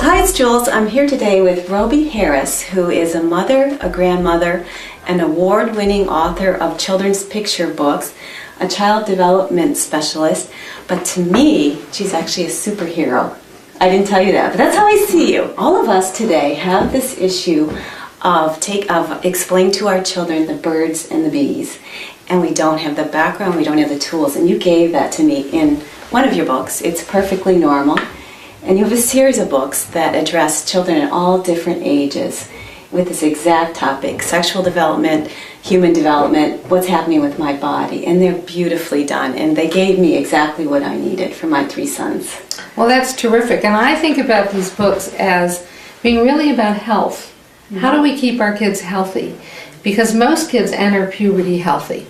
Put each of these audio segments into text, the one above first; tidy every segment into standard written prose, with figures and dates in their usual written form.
Hi, it's Jules. I'm here today with Robie Harris, who is a mother, a grandmother, an award-winning author of children's picture books, a child development specialist, but to me, she's actually a superhero. I didn't tell you that, but that's how I see you. All of us today have this issue of explain to our children the birds and the bees, and we don't have the background, we don't have the tools, and you gave that to me in one of your books. It's Perfectly Normal. And you have a series of books that address children at all different ages with this exact topic: sexual development, human development, what's happening with my body. And they're beautifully done. And they gave me exactly what I needed for my 3 sons. Well, that's terrific. And I think about these books as being really about health. Mm-hmm. How do we keep our kids healthy? Because most kids enter puberty healthy.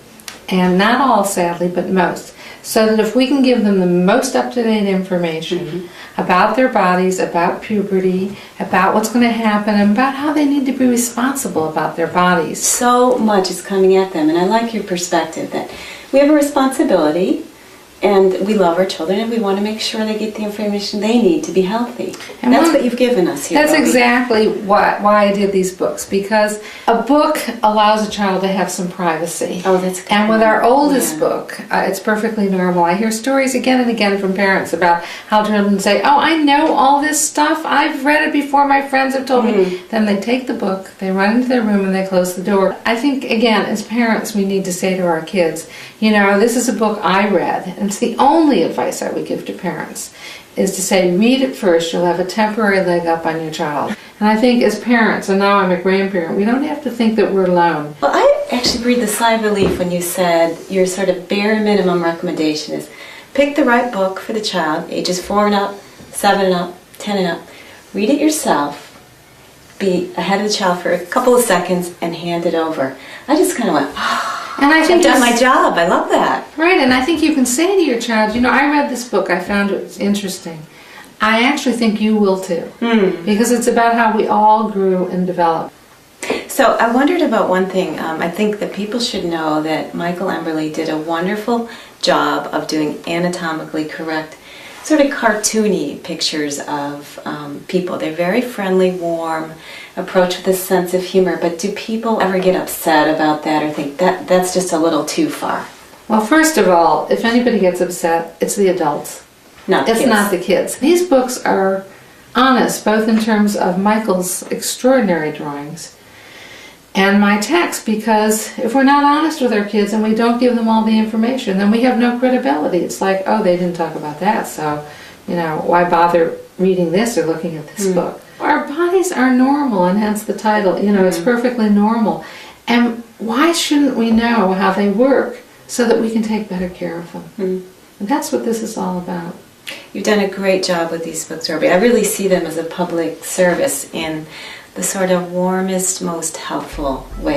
And not all, sadly, but most. So that if we can give them the most up-to-date information about their bodies, about puberty, about what's going to happen, and about how they need to be responsible about their bodies. So much is coming at them, and I like your perspective that we have a responsibility, and we love our children, and we want to make sure they get the information they need to be healthy. And that's what you've given us here. That's Robie. exactly why I did these books, because a book allows a child to have some privacy. Oh, that's good. And with our oldest book, It's Perfectly Normal, I hear stories again and again from parents about how children say, oh, I know all this stuff, I've read it before, my friends have told me. Then they take the book, they run into their room, and they close the door. I think, again, as parents, we need to say to our kids, you know, this is a book I read, and it's the only advice I would give to parents, is to say, read it first, you'll have a temporary leg up on your child. And I think as parents, and now I'm a grandparent, we don't have to think that we're alone. Well, I actually breathed a sigh of relief when you said your sort of bare minimum recommendation is pick the right book for the child, ages 4 and up, 7 and up, 10 and up. Read it yourself, be ahead of the child for a couple of seconds, and hand it over. I just kind of went, and I think I've done my job. I love that. Right, and I think you can say to your child, you know, I read this book, I found it interesting. I actually think you will too, because it's about how we all grew and developed. So I wondered about one thing. I think that people should know that Michael Emberley did a wonderful job of doing anatomically correct, sort of cartoony pictures of people. They're very friendly, warm, approach with a sense of humor, but do people ever get upset about that or think that that's just a little too far? Well, first of all, if anybody gets upset, it's the adults. It's not the kids. These books are honest, both in terms of Michael's extraordinary drawings and my text, because if we're not honest with our kids and we don't give them all the information, then we have no credibility. It's like, oh, they didn't talk about that, so, you know, why bother reading this or looking at this book? Our bodies are normal, and hence the title, you know, It's Perfectly Normal. And why shouldn't we know how they work so that we can take better care of them? And that's what this is all about. You've done a great job with these books, Robie. I really see them as a public service in the sort of warmest, most helpful way.